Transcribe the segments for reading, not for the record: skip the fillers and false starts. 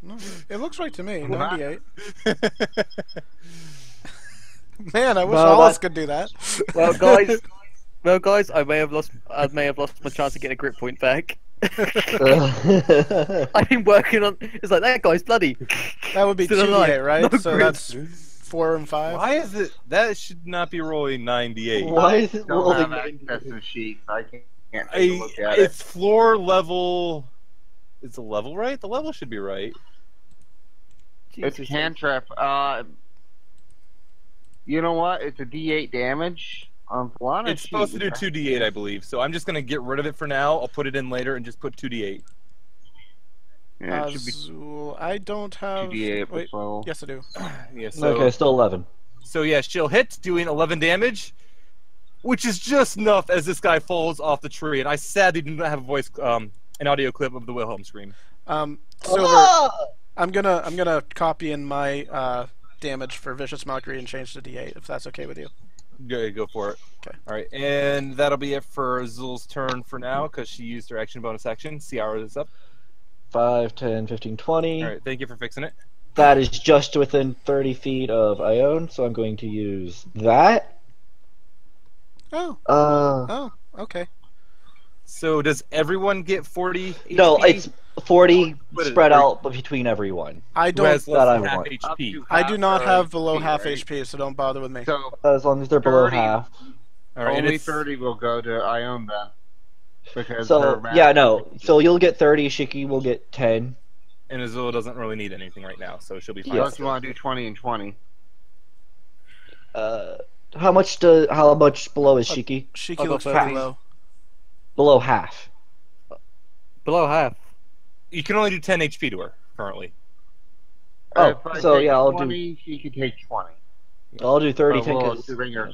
No, it looks right to me. What? 98. Man, I wish No, all of us that- could do that. Well, guys, I may have lost my chance to get a grip point back. I've been working on. It's like that guy's bloody. That would be Still 2d8, alive. right? No So grip. that's 4 and 5. Why is it that should not be rolling 98? Why is it Don't rolling? have access to sheets. I can't take a look at it. It's floor level. Is the level right? The level should be right. It's Jesus. cantrip. You know what? It's a D8 damage on Flana. It's supposed to do 2d8, I believe. So I'm just gonna get rid of it for now. I'll put it in later and just put 2d8. Yeah, it should be Azul, I don't have. 2D8 at Wait, this level. yes, I do. Yeah. So Okay, still 11. so yeah, she'll hit, doing 11 damage, which is just enough as this guy falls off the tree. And I sadly do not have a voice, an audio clip of the Wilhelm scream. Silver, I'm gonna copy in my damage for Vicious Mockery and change to D8 if that's okay with you. Go for it. Okay. All right, and that'll be it for Azul's turn for now because she used her action bonus action. Sayara is up. 5, 10, 15, 20. All right, thank you for fixing it. That is just within 30 feet of Ione, so I'm going to use that. Oh, Uh, oh, okay. So does everyone get 40 HP? no, it's 40 What is it, spread 40? out between everyone. I Who don't. has less that than I half want. HP? I do not have below HP, half right? HP, so don't bother with me. So As long as they're below 30. half. All right, and only it's- 30 will go to Ione then. Because So, her math- yeah, no. So you'll get 30, Shiki will get 10. And Azul doesn't really need anything right now, so she'll be fine. Unless you want to do 20 and 20. How much below is Shiki? Shiki I'll go looks for pretty these. low. Below half. Below half. You can only do 10 HP to her currently. Oh, If I so take yeah, I'll 20, she could take 20. I'll do 30, Oh, 10, well, 'cause- bring her-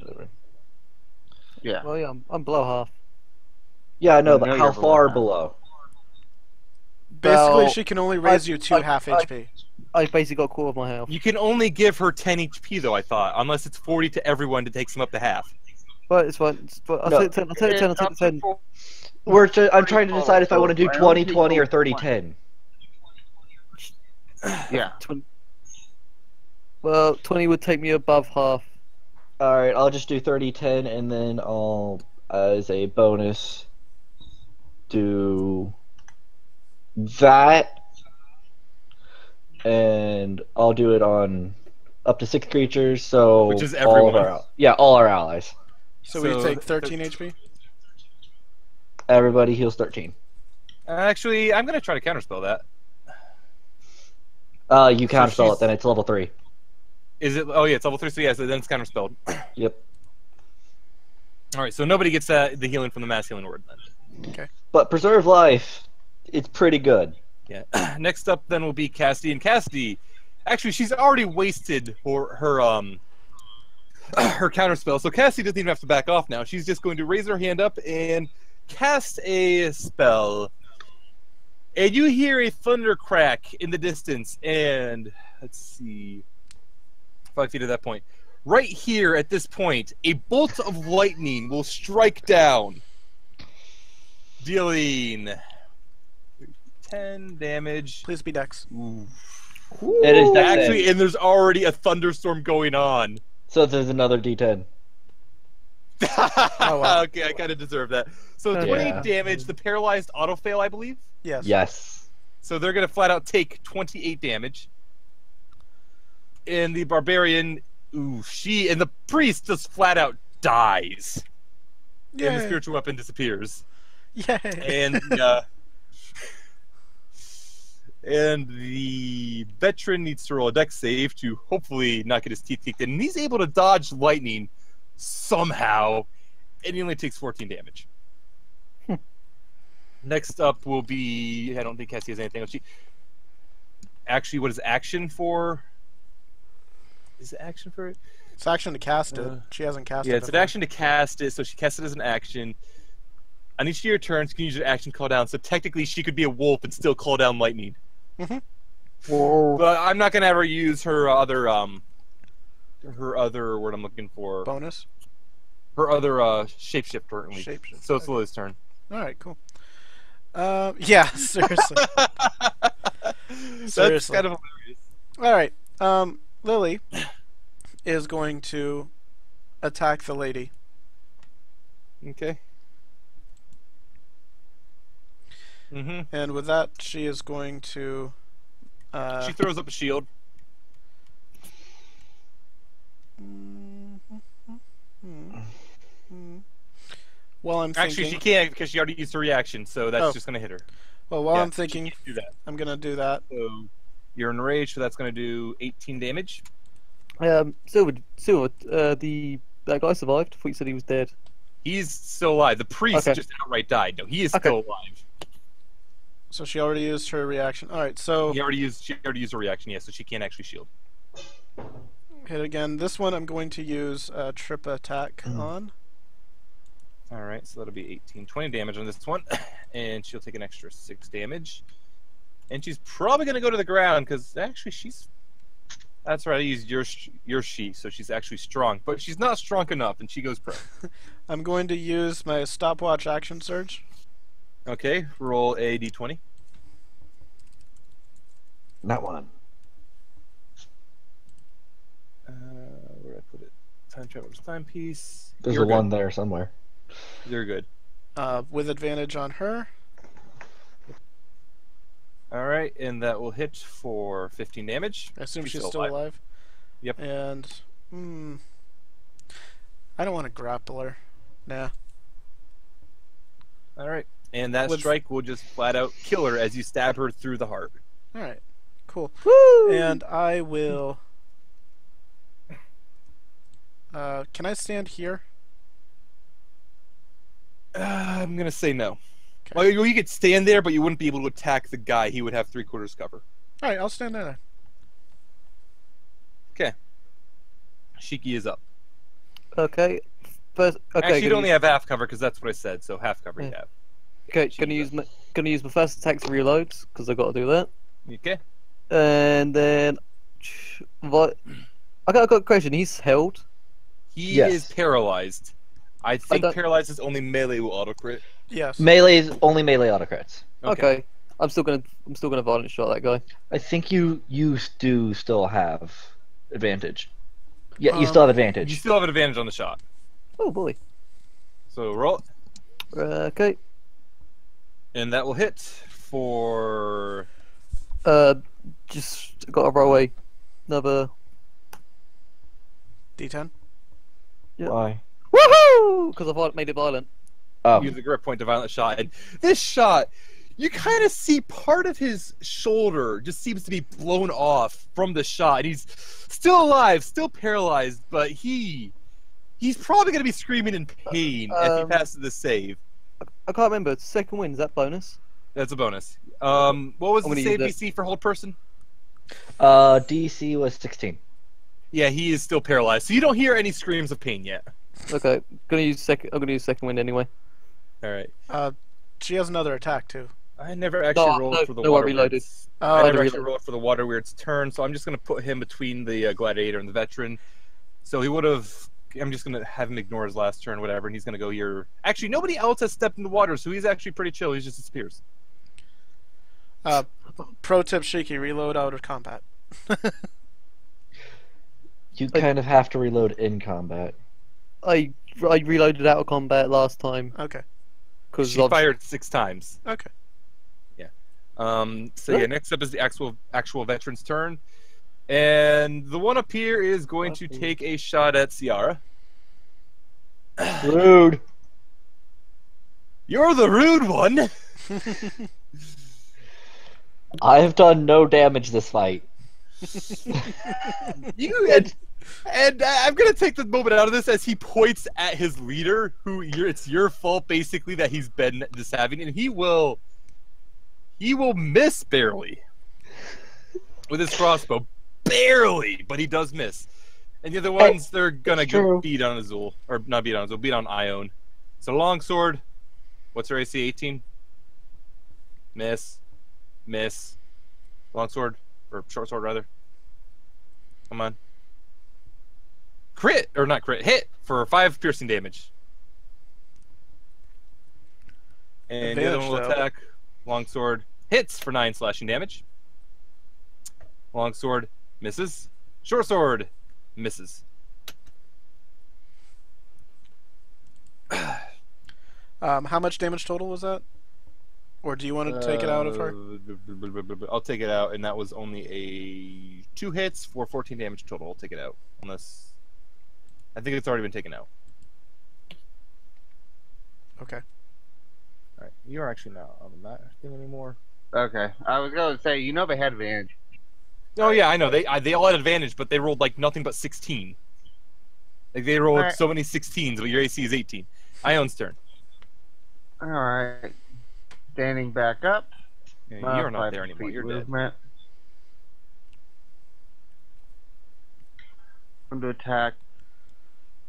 Yeah. Well, yeah, I'm below half. Yeah, I know, I but know how you're below far half. below? Basically, Well, she can only raise you to half HP. I basically got a quarter of my health. You can only give her 10 HP though, I thought, unless it's 40 to everyone to take them up to half. But it's fine. I'll No. take it 10. I'll take it 10. I'll take it 10. I'm trying to decide if I want to do 20, 20, or 30, 10. Yeah. Well, 20 would take me above half. Alright, I'll just do 30, 10, and then I'll, as a bonus, do that. And I'll do it on up to 6 creatures, so Which is all of everyone. all our allies. So we So- take 13 HP. Everybody heals 13. Actually, I'm going to try to counterspell that. You counterspell she's- it, then it's level 3. Is it? Oh yeah, it's level 3, so yeah, so then it's counterspelled. Yep. Alright, so nobody gets the healing from the mass healing word then. But Preserve Life, it's pretty good. Yeah. Next up then will be Cassidy, and Cassidy, actually she's already wasted her counterspell, so Cassidy doesn't even have to back off now. She's just going to raise her hand up and cast a spell. And you hear a thunder crack in the distance, and let's see, 5 feet at that point. Right here at this point, a bolt of lightning will strike down, dealing 10 damage. Please be Dex. It is Dex Actually, save. and there's already a thunderstorm going on. So there's another D10. wow. Okay, I kind of deserve that. So Yeah. 28 damage, the paralyzed auto fail, I believe. Yes. Yes. So they're going to flat out take 28 damage. And the barbarian, and the priest just flat out dies. And the Yay. spiritual weapon disappears. Yay. And the veteran needs to roll a dex save to hopefully not get his teeth kicked in. And he's able to dodge lightning somehow, and he only takes 14 damage. Next up will be, I don't think Cassie has anything else. Actually, what is action for? Is it action for it? It's action to cast it. She hasn't cast it. Yeah, it's an before. action to cast it, so she casts it as an action. On each of your turns, you can use your action call down. So technically, she could be a wolf and still call down lightning. Whoa. But I'm not gonna ever use her other word I'm looking for. Bonus. Her other shapeshift currently. Shapeshift, So it's Lily's turn. All right, cool. Yeah, seriously. That's Seriously. kind of hilarious. All right. Lily is going to attack the lady. Okay. Mm-hmm. And with that, she is going to. She throws up a shield. While I'm Actually, thinking, she can't because she already used her reaction, so that's just going to hit her. well, while Yeah, I'm thinking, she can't do that. I'm gonna do that. So you're enraged, so that's going to do 18 damage. Silver, that guy survived. I thought you said he was dead. He's still alive. The priest Okay. just outright died. No, he is Okay. still alive. So she already used her reaction. All right, so She already used her reaction, so she can't actually shield. hit again. This one I'm going to use a trip attack on. All right, so that'll be 18, 20 damage on this one, and she'll take an extra 6 damage. And she's probably going to go to the ground because actually she's. That's right. I used your she, so she's actually strong, but she's not strong enough, and she goes prone. I'm going to use my stopwatch action surge. Okay, roll a d20. Not one. Where did I put it? Time traveler's timepiece. There's You're a one good. there somewhere. You're good. With advantage on her. All right, and that will hit for 15 damage. I assume she's still alive. Yep. And I don't want to grapple her. Nah. All right, and that With- strike will just flat out kill her as you stab her through the heart. All right. Cool. Woo! And I will. Can I stand here? I'm gonna say no. Okay. Well, you could stand there, but you wouldn't be able to attack the guy. He would have 3/4 cover. All right, I'll stand there. Okay. Shiki is up. Okay. First, okay. Actually, you'd gonna only use, have half cover because that's what I said. So half cover you Yeah. have. okay. She's Gonna use my first attack to reload because I got to do that. Okay. And then, what? I got a question. He's held. He Yes. is paralyzed. I think don't- paralyzed is only melee will auto crit. Yes. Melee's only melee autocrits. Okay. I'm still gonna violent shot that guy. I think you do still have advantage. Yeah, you Um, still have You advantage. still have an advantage on the shot. Oh boy. So roll, Okay. and that will hit for. Just got to roll another. D10. Yeah. Why? Woohoo! Because I've made it violent. Oh, Use the grip point to violent shot, and this shot, you kind of see part of his shoulder just seems to be blown off from the shot. And he's still alive, still paralyzed, but he's probably gonna be screaming in pain if he passes the save. I can't remember. Second win, is that bonus? That's a bonus. What was I'm the gonna save use DC for hold person? DC was 16. Yeah, he is still paralyzed, so you don't hear any screams of pain yet. Okay. I'm gonna use second wind anyway. All right. She has another attack too. I never actually rolled for the water. I reloaded. Weird's- Oh, I I never actually reloaded. rolled for the water weird's turn, so I'm just going to put him between the gladiator and the veteran. So he would have. I'm just going to have him ignore his last turn, whatever, and he's going to go here. Actually, nobody else has stepped in the water, so he's actually pretty chill. He just disappears. Pro tip: Shiki, reload out of combat. You kind of have to reload in combat. I reloaded out of combat last time Okay. because She fired 6 times. Okay. So yeah, next up is the actual veteran's turn, and the one up here is going to take a shot at Sayara. Rude. You're the rude one. I have done no damage this fight. And I'm gonna take the moment out of this as he points at his leader, it's your fault basically that he's been this having, and he will miss barely with his crossbow, barely, but he does miss. And the other ones, they're gonna go beat on Azul, or not beat on Azul, beat on Ione. So longsword, what's her AC? 18. Miss. Longsword, or short sword rather. Come on. Crit, or not crit, hit for 5 piercing damage. And the other one will Advantage, though. attack. Longsword hits for 9 slashing damage. Long sword misses. Short sword misses. How much damage total was that? Or do you want to take it out of her? I'll take it out, and that was only a 2 hits for 14 damage total. I'll take it out, unless I think it's already been taken out. Okay. All right, you are actually not on that thing anymore. Okay. I was going to say, you know they had advantage. Oh yeah, I know they all had advantage, but they rolled like nothing but 16. Like they rolled Alright. so many 16s, but your AC is 18. Ione's turn. Alright. Standing back up. Yeah, you're not 5 there anymore. feet You're dead. movement. I'm going to attack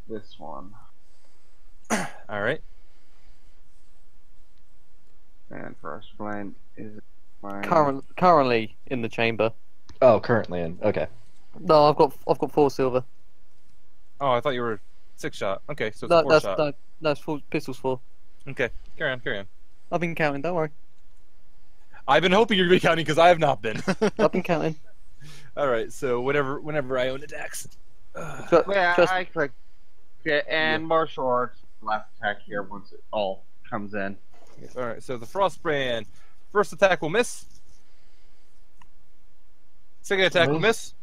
this one. All right. And first blind is mine. Currently in the chamber. Oh, currently in. Okay. No, I've got 4 silver. Oh, I thought you were 6 shot. Okay, so it's No, 4 shot. that's full pistols 4. Okay, carry on, carry on. I've been counting. Don't worry. I've been hoping you're gonna be counting because I have not been. I've been counting. All right, so whenever Ione attacks. Yeah, Just I click it, and martial arts last attack here once it all comes in. All right, so the Frostbrand first attack will miss. Second attack will miss.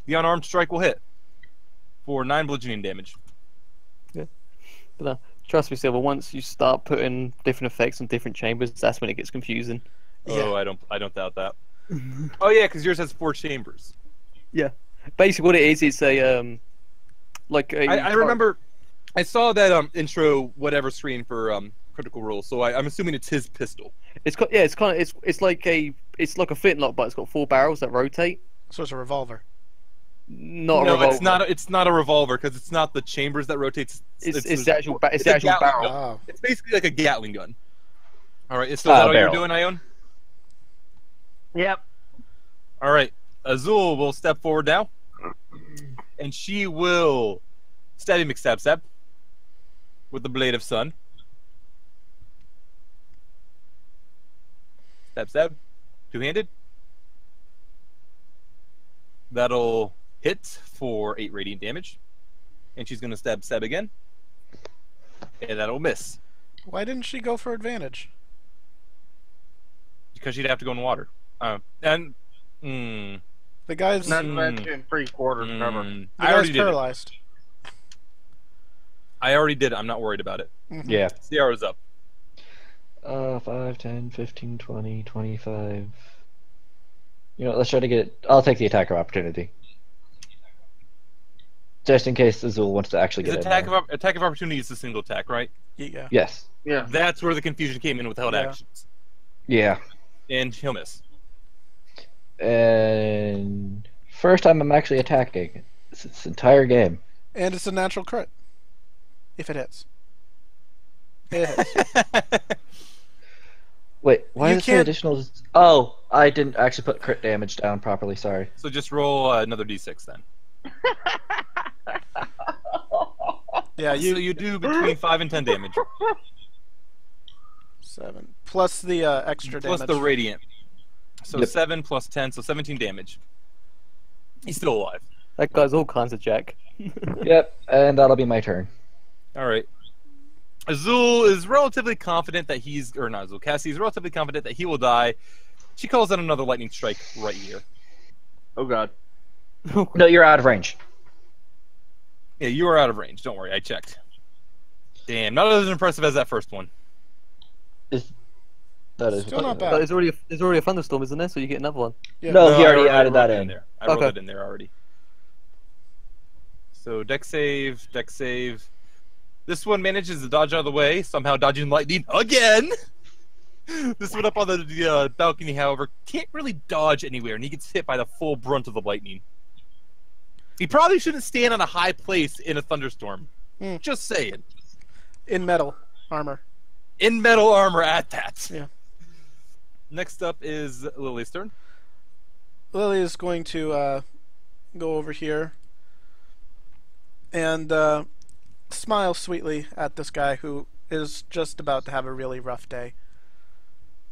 The unarmed strike will hit for 9 bludgeoning damage. trust me, Silver. Once you start putting different effects on different chambers, that's when it gets confusing. Oh, I don't doubt that. Oh yeah, because yours has 4 chambers. Basically, what it is, it's a like a. I remember, I saw that intro whatever screen for Critical Role, so I'm assuming it's his pistol. It's got it's kind of it's like a flintlock, but it's got 4 barrels that rotate. So it's a revolver. Not a No, revolver. it's not a revolver because it's not the chambers that rotates. It's the actual it's a Gatling barrel. gun. Oh. It's basically like a Gatling gun. All right, so is that all you're barrel. doing, Ione? Yep. All right, Azul will step forward now, and she will stabby McStab with the Blade of Sun. Stab, 2-handed. That'll hit for 8 radiant damage, and she's gonna stab again, and that'll miss Why didn't she go for advantage? because she'd have to go in water. And The guy's Not to mention 3/4 cover. the I guy's already did it. paralyzed. I already did it. I'm not worried about it. Mhm. Yeah. Sayara's up. 5, 10, 15, 20, 25. You know, let's try to get. I'll take the attack of opportunity. Just in case Azul wants to actually His get attack in there. attack of opportunity is a single attack, right? Yeah. Yes. Yeah. That's where the confusion came in with held Yeah. actions, Yeah. and he'll miss. And first time I'm actually attacking this entire game. And it's a natural crit. If it hits. It hits. Wait, why You is the can't- additional? Oh, I didn't actually put crit damage down properly. Sorry. So just roll another d6 then. Yeah, So you do between 5 and 10 damage, 7. Plus the extra plus damage. the radiant. So Yep. 7 plus 10, so 17 damage. He's still alive. That guy's all kinds of jack. Yep, and that'll be my turn. All right. Azul is relatively confident that he's, or not Azul, Cassie is relatively confident that he will die. She calls out another lightning strike right here. Oh god. No, you're out of range. Yeah, you are out of range. Don't worry, I checked. Damn, not as impressive as that first one. That is Still not bad. But there's already a thunderstorm, isn't there? So you get another one. Yeah. No, he I already I added wrote that it in. there. I wrote Okay. it in there already. So deck save, deck save. This one manages to dodge out of the way, somehow dodging lightning again. This one up on the balcony, however, can't really dodge anywhere, and he gets hit by the full brunt of the lightning. He probably shouldn't stand on a high place in a thunderstorm. Hmm. Just saying. In metal armor. In metal armor at that. Yeah. Next up is Lily's turn. Lily is going to go over here and smile sweetly at this guy who is just about to have a really rough day.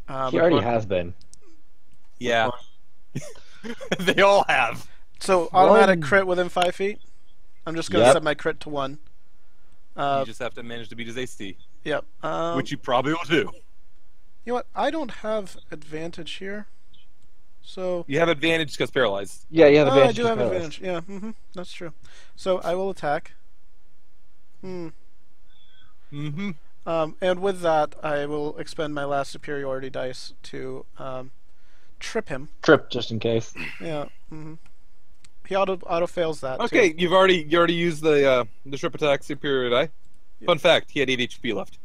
He already has been. Yeah. They all have. So automatic One. crit within 5 feet. I'm just gonna Yep. set my crit to 1. You just have to manage to beat his AC, Yep. which you probably will do. You know what? I don't have advantage here. So You have advantage because paralyzed. Yeah, you have I advantage. do to have paralyze. advantage. Yeah, that's true. So I will attack. Mm-hmm. And with that, I will expend my last superiority dice to trip him. Trip, just in case. Yeah. He auto fails that. Okay, Too. you already used the trip attack superior die. Fun fact: he had 8 HP left.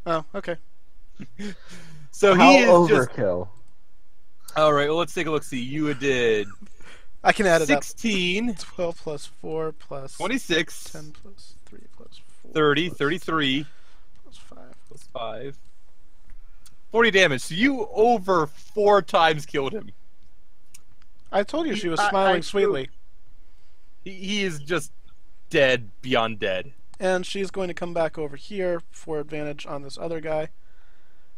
Oh, okay. So How he is just. overkill? All right. Well, let's take a look. See, you did I can add it up. 16, 12 plus 4 plus 26, 10 plus 3 plus 4 30, plus 33, plus 5. plus 5. 40 damage. So you over 4 times killed him. I told you she was smiling sweetly. He is just dead beyond dead. And she's going to come back over here for advantage on this other guy.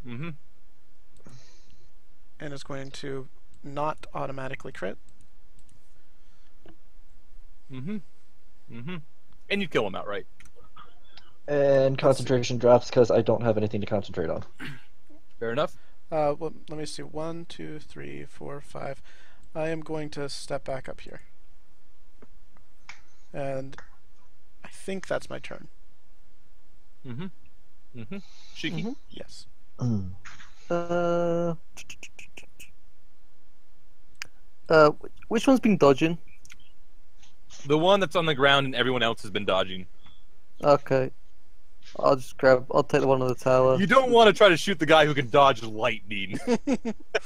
Mm-hmm. And is going to not automatically crit. Mm-hmm. Mm-hmm. And you kill him outright. And concentration drops because I don't have anything to concentrate on. Fair enough. Well, let me see. 1, 2, 3, 4, 5. I am going to step back up here. And I think that's my turn. Mm-hmm. Mm-hmm. Shiki. Yes. Which one's been dodging? The one that's on the ground and everyone else has been dodging. Okay. I'll take the one on the tower. You don't want to try to shoot the guy who can dodge lightning.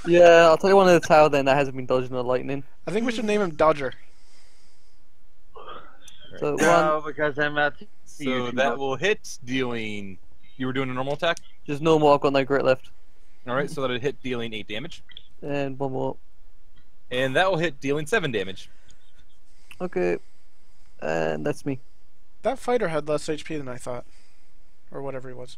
Yeah, I'll take the one on the tower then that hasn't been dodging the lightning. I think we should name him Dodger. So No, one, because I'm about to. So that will hit, dealing. You were doing a normal attack? just normal, I've got no grit left. Alright, so that'll hit, dealing 8 damage. And one more. And that will hit, dealing 7 damage. Okay. And that's me. That fighter had less HP than I thought. Or whatever he was.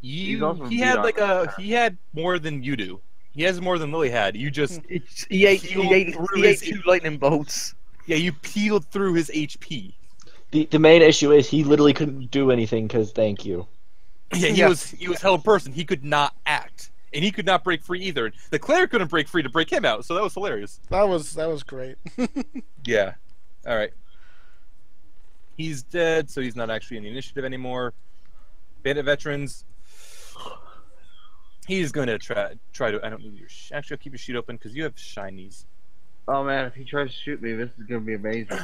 He's also He beat had on like the he had more than you do. He has more than Lily had. You just He ate through his- 2 lightning bolts. yeah, you peeled through his HP. The main issue is he literally couldn't do anything because thank you. Yeah, he was held person. He could not act, and he could not break free either. The cleric couldn't break free to break him out, so that was hilarious. That was great. Yeah. All right. He's dead, so he's not actually in the initiative anymore. Bandit veterans. He's going to try to. I don't need your. Actually, I'll keep your sheet open because you have shinies. Oh man, if he tries to shoot me, this is gonna be amazing.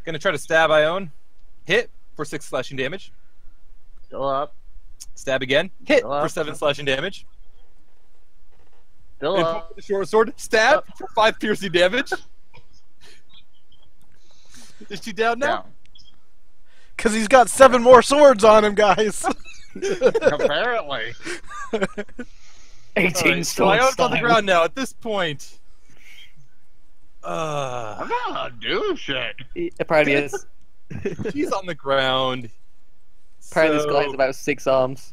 Going to try to stab Ione. Hit for 6 slashing damage. Still up. Stab again. Hit Still up. for 7 slashing damage. Still And up. with the short sword. Stab for 5 piercing damage. Is she down now? Down. Because he's got 7 more swords on him, guys. Apparently. 18 So strong Ione's on the style. ground now. At this point, I'm not gonna do shit. It probably is. he's on the ground. Apparently this So, guy has about 6 arms.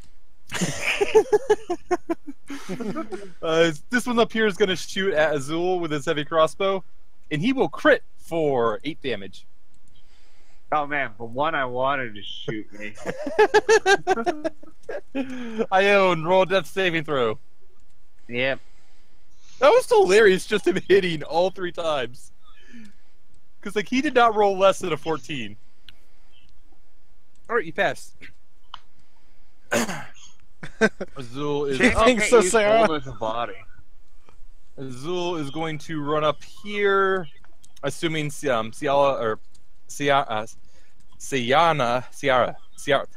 this one up here is going to shoot at Azul with his heavy crossbow, and he will crit for 8 damage. Oh man, the one I wanted to shoot me. Ione, roll a death saving throw. Yep. That was hilarious, just him hitting all 3 times. Because like he did not roll less than a 14. All right, you passed. Azul is You think so, Sarah? Body. Azul is going to run up here, assuming Sayara.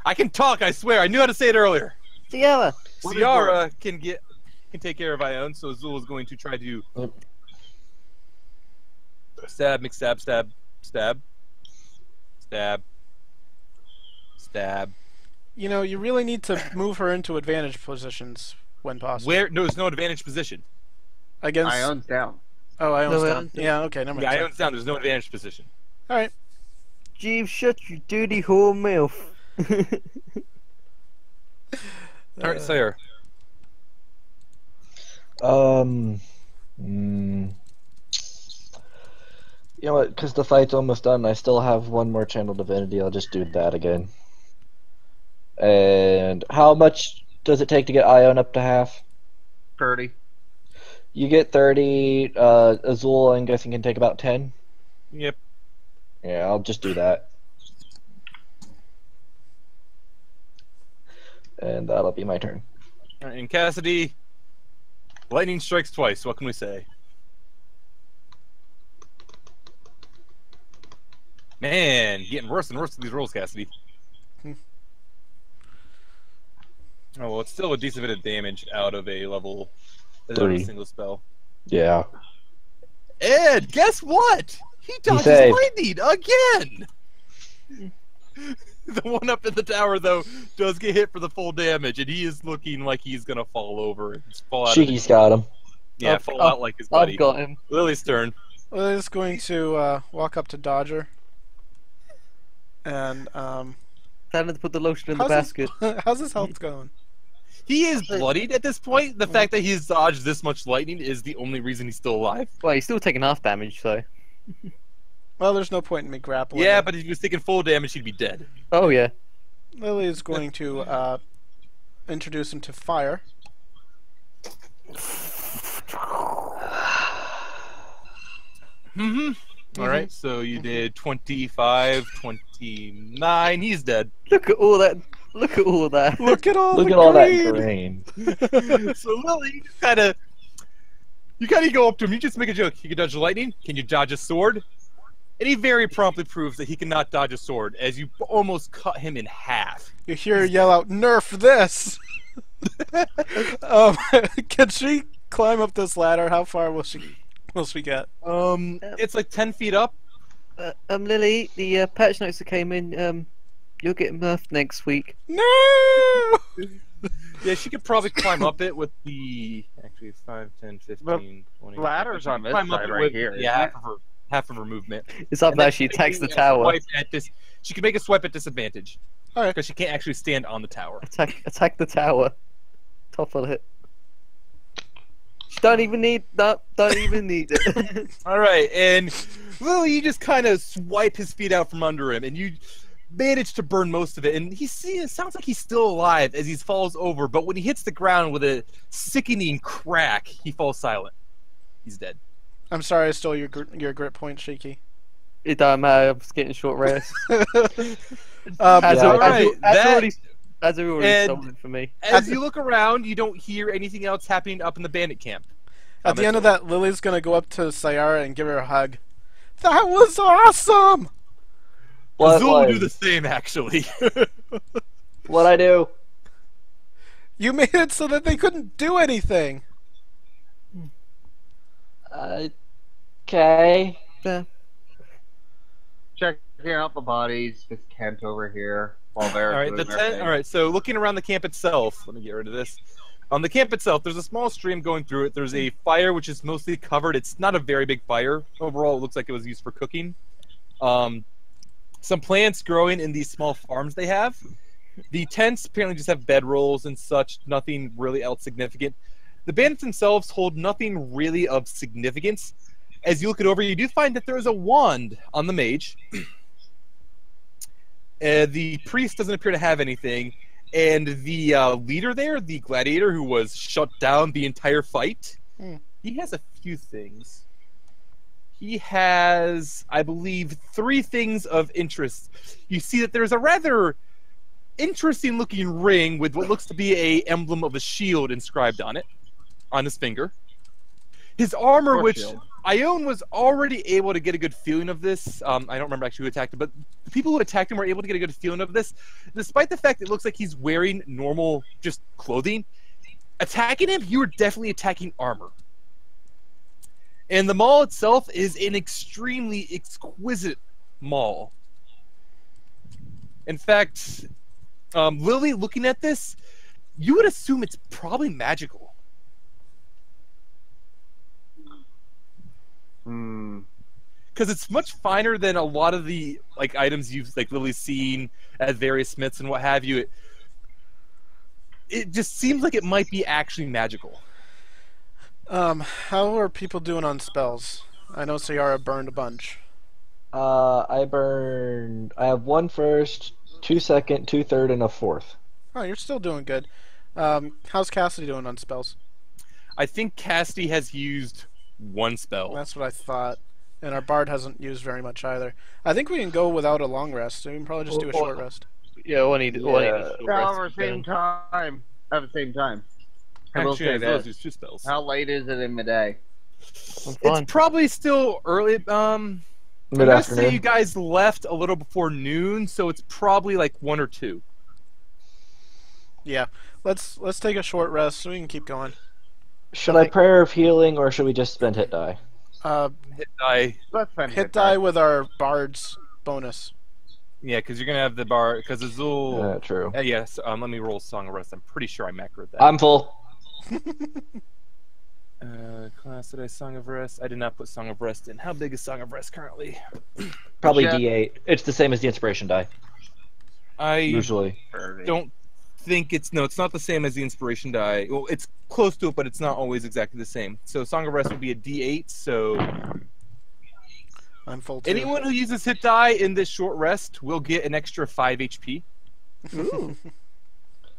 I can talk, I swear. I knew how to say it earlier. Sayara! Sayara can take care of Ione, so Azul is going to try to stab, McStab, stab, stab, stab, stab. You know, you really need to move her into advantage positions when possible. Where? No, there's no advantage position. Against... Ion's down. Oh, Ion's No, down. Ion's down. Yeah, okay, never mind. Yeah, Ione's down. There's no advantage position. Alright. Jeeves, shut your dirty whore mouth. All right, Sayara. You know what? Because the fight's almost done, I still have one more Channel Divinity. I'll just do that again. And how much does it take to get Ione up to half? 30. You get 30. Azul, I'm guessing, can take about 10. Yep. Yeah, I'll just do that. And that'll be my turn. All right, and Cassidy, lightning strikes twice. What can we say? Man, getting worse and worse with these rolls, Cassidy. Oh well, it's still a decent bit of damage out of a level, out of a 3. single spell. Yeah. Ed, guess what? He dodges saved. lightning again. The one up in the tower, though, does get hit for the full damage, and he is looking like he's gonna fall over and fall out. Shiki's got him. Yeah, fall out like his buddy. I've got him. Lily's turn. Lily's going to walk up to Dodger. And, Time to put the lotion in the how's basket. how's his health going? He is bloodied at this point. The fact that he's dodged this much lightning is the only reason he's still alive. Well, he's still taking half damage, so. Well, there's no point in me grappling. Yeah, him. but if he was taking full damage, he'd be dead. Oh, yeah. Lily is going to introduce him to fire. All right, so you did 25, 29. He's dead. Look at all that. Look at all that. Look at all Look the at all that green. grain. So Lily, you kind of go up to him. You just make a joke. You can dodge lightning. Can you dodge a sword? And he very promptly proves that he cannot dodge a sword, as you almost cut him in half. You hear her yell out, "Nerf this!" Can she climb up this ladder? How far will she get? It's like 10 feet up. Lily, the patch notes that came in, you'll get nerfed next week. No! Yeah, she could probably climb up it with the... Actually, 5, 10, 15, 20... Ladder's on this Climb up side it right with, here. yeah, half of her movement. It's up And now, then she attacks the making a tower. swipe at this, she can make a swipe at disadvantage. Alright. Because she can't actually stand on the tower. Attack the tower. Top of it. Don't even need it. Alright, and Lily, you just kind of swipe his feet out from under him, and you manage to burn most of it. And it sounds like he's still alive as he falls over, but when he hits the ground with a sickening crack, he falls silent. He's dead. I'm sorry I stole your grit point, Shiki. It don't matter, I'm just getting short rest. But As already And- stolen for me. As you look around, you don't hear anything else happening up in the bandit camp. at the end of that, Lily's gonna go up to Sayara and give her a hug. That was awesome! Azul will What do the same, actually. What'd I do? You made it so that they couldn't do anything. Okay. Yeah. Checking out the bodies. This Kent over here. While they're All right, doing their thing. all right. So looking around the camp itself, let me get rid of this. On the camp itself, there's a small stream going through it. There's a fire which is mostly covered. It's not a very big fire. Overall, it looks like it was used for cooking. Some plants growing in these small farms they have. The tents apparently just have bedrolls and such. Nothing really else significant. The bandits themselves hold nothing really of significance. As you look it over, you do find that there is a wand on the mage. The priest doesn't appear to have anything, and the leader there, the gladiator who was shut down the entire fight, he has a few things. He has, I believe, 3 things of interest. You see that there's a rather interesting-looking ring with what looks to be a emblem of a shield inscribed on it, on his finger. His armor, Or which shield. Ione was already able to get a good feeling of this. I don't remember actually who attacked him, but the people who attacked him were able to get a good feeling of this. Despite the fact that it looks like he's wearing normal, just clothing, attacking him, you were definitely attacking armor. And the mall itself is an extremely exquisite mall. In fact, Lily, looking at this, you would assume it's probably magical. Because it's much finer than a lot of the items you've Lily's seen at various smiths and what have you. It just seems like it might be actually magical. How are people doing on spells? I know Sayara burned a bunch. I burned. I have 1 first, 2 second, 2 third, and a fourth. Oh, you're still doing good. How's Cassidy doing on spells? I think Cassidy has used 1 spell. That's what I thought. And our bard hasn't used very much either. I think we can go without a long rest. We can probably just do a short rest. Yeah, all I need is All at rest. the same time. At the same time. I will Actually, say I this. use 2 spells. How late is it in the day? I'm fine. It's probably still early. I'm gonna say Mid-afternoon. you guys left a little before noon, so it's probably like 1 or 2. Yeah. Let's take a short rest so we can keep going. Should I prayer of healing or should we just spend hit die? Hit die. Let's spend Hit die with our bard's bonus. Yeah, because you're gonna have the bar. Because Azul. True. Yes. Let me roll Song of Rest. I'm pretty sure I macroed that. I'm full. Class did I Song of Rest? I did not put Song of Rest in. How big is Song of Rest currently? Probably Yeah. D8. It's the same as the inspiration die. I Usually. don't think it's not the same as the inspiration die. Well, it's close to it, but it's not always exactly the same. So Song of Rest would be a D8. So I'm full too. anyone who uses hit die in this short rest will get an extra 5 HP. Ooh.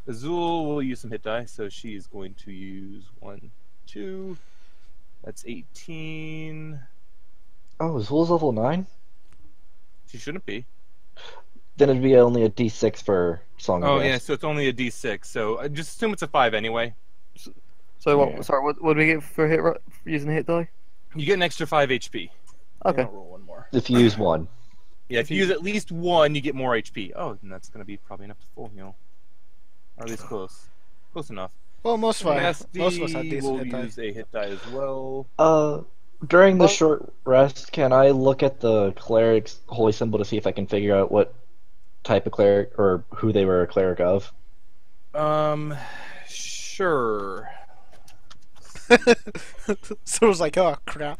Azul will use some hit die, so she is going to use 1, 2. That's 18. Oh, Zul's level 9? She shouldn't be. Then it'd be only a D6 for Song of Oh Rest. yeah, so it's only a D6. So I just assume it's a 5 anyway. So what? Yeah. Sorry, what do we get for for using the hit die? You get an extra 5 HP. Okay. I'll roll 1 more. If you use 1. Yeah, if you use at least 1, you get more HP. Oh, then that's going to be probably enough to full heal. Or at least close. Close enough. Well, most of us had Cassidy decent will hit die. use a hit die as well. During the short rest, can I look at the cleric's holy symbol to see if I can figure out what type of cleric or who they were a cleric of? Sure. So it was like, oh crap.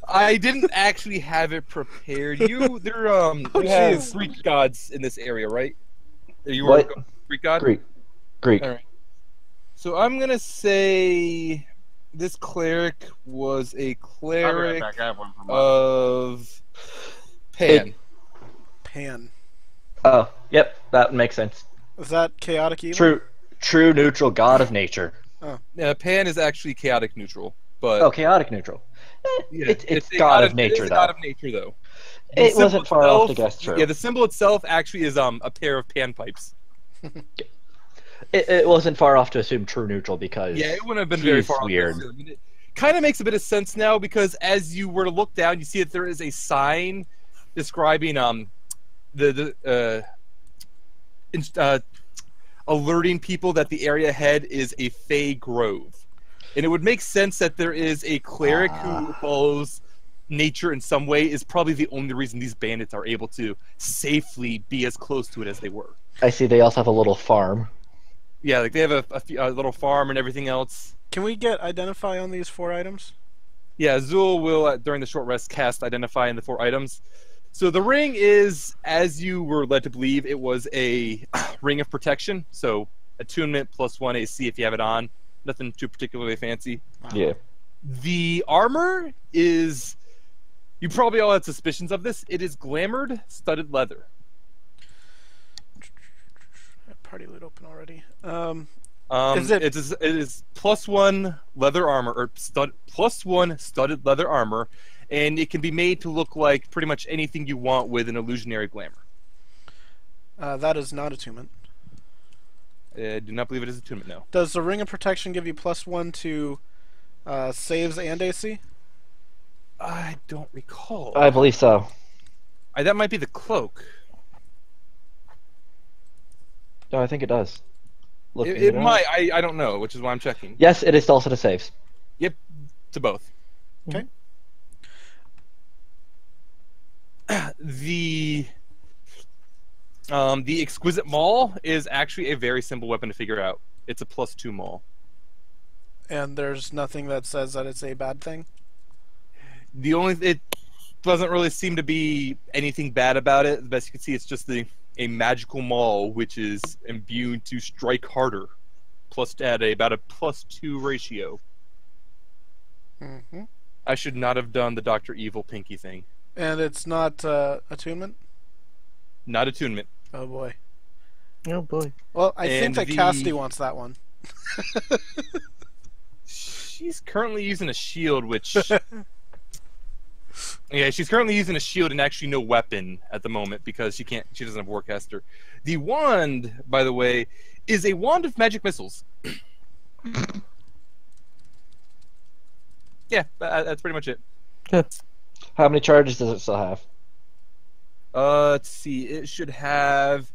I didn't actually have it prepared. You have Greek gods in this area, right? You were What? Greek god? Greek. All right. So I'm gonna say this cleric was a I'll be right cleric back. I have one for mine. of Pan. Pan. Oh, yep, that makes sense. Is that chaotic evil? True neutral god of nature. Pan is actually chaotic neutral, but Oh, chaotic neutral. yeah, It's a god of it nature, is a though. god of nature, though. The It symbol wasn't far off to itself- guess true. Yeah, the symbol itself actually is a pair of panpipes. It wasn't far off to assume true neutral because Yeah, it wouldn't have been very he's far off. weird. I mean, it kind of makes a bit of sense now because as you were to look down, you see that there is a sign describing alerting people that the area ahead is a Fey Grove. And it would make sense that there is a cleric who follows nature in some way is probably the only reason these bandits are able to safely be as close to it as they were. I see they also have a little farm. Yeah, like they have a little farm and everything else. Can we get identify on these 4 items? Yeah, Azul will, during the short rest, cast Identify in the 4 items. So the ring is, as you were led to believe, it was a ring of protection. So attunement plus 1 AC if you have it on. Nothing too particularly fancy. Wow. Yeah. The armor is... You probably all had suspicions of this. It is glamored, studded leather. Party loot open already. It is plus 1 leather armor, or plus 1 studded leather armor, and it can be made to look like pretty much anything you want with an illusionary glamour. That is not attunement. I do not believe it is attunement, no. Does the ring of protection give you plus 1 to saves and AC? I don't recall. I believe so. That might be the cloak. No, I think it does. Looking It up. might. I don't know, which is why I'm checking. Yes, it is also to saves. Yep, to both. Okay. The exquisite maul is actually a very simple weapon to figure out. It's a plus 2 maul. And there's nothing that says that it's a bad thing? It doesn't really seem to be anything bad about it. The best you can see, it's just a magical maul, which is imbued to strike harder, plus at about a plus 2 ratio. Mm-hmm. I should not have done the Dr. Evil pinky thing. And it's not attunement? Not attunement. Oh boy. Oh boy. Well, I think And that the- Cassidy wants that one. She's currently using a shield, which... Yeah, she's currently using a shield and actually no weapon at the moment because she doesn't have Warcaster. The wand, by the way, is a wand of magic missiles. Yeah, that's pretty much it. How many charges does it still have? Let's see. It should have